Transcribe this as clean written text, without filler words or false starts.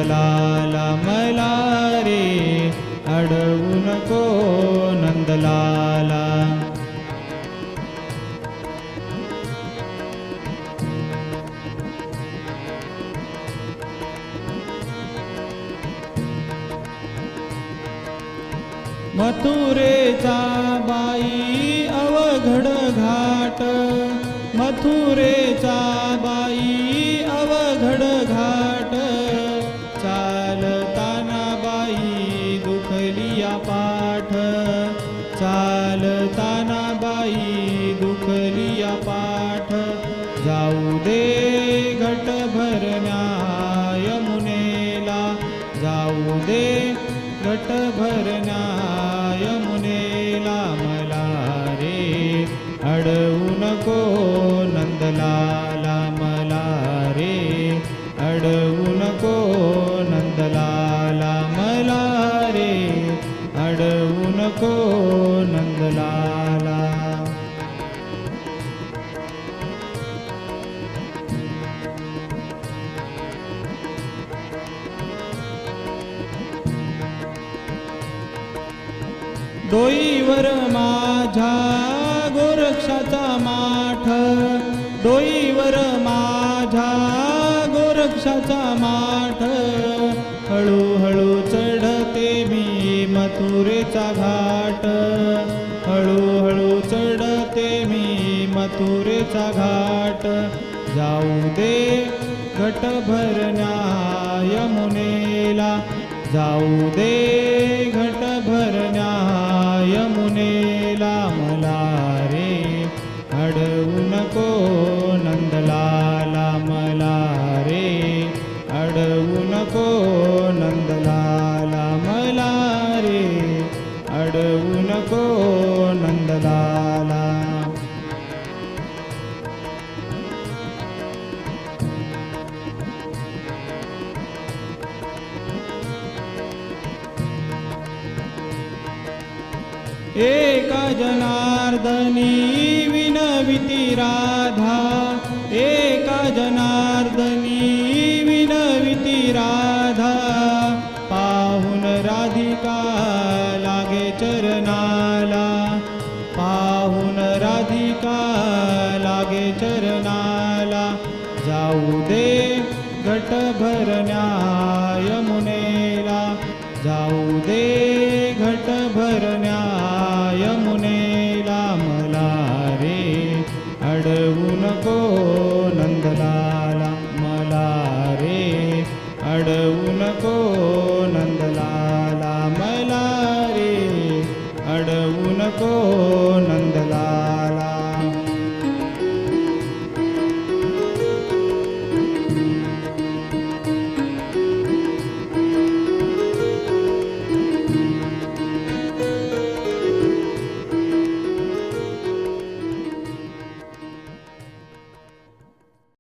नंदलाला मला रे अडवू नको नंदलाला. मथुरेचा बाई अवघड घाट, मथुरेचा बाई अवघड घाट, चालताना बाई दुखलिया पाठ, चालताना बाई दुखलिया पाठ. जाऊ दे घट भरण्या यमुनेला, जाऊ दे घट भरण्या यमुनेला मला रे अडवू नको नंदलाला मला रे अडवू नको नंदलाला मला रे अडवू नको नंदलाला. डोईवर माझ्या गोरक्षाचा माठ, डोईवर माझ्या गोरक्षाचा माठ, हळूहळू चढते मी मथुरेचा घाट, हळूहळू चढते मी मथुरेचा घाट. जाऊ दे घट भरण्या यमुनेला, जाऊ दे घट भरण्या यमुनेला मला रे अडवू नको नंदलाला मला रे अडवू नको नंदलाला मला रे अडवू नको नंदलाला. एका जनार्दनी विनविती राधा, एका जनार्दनी विनविती राधा, पाहून राधिका लागे चरणाला, पाहून राधिका लागे चरणाला. जाऊ दे घट भरण्या यमुनेला, जाऊ दे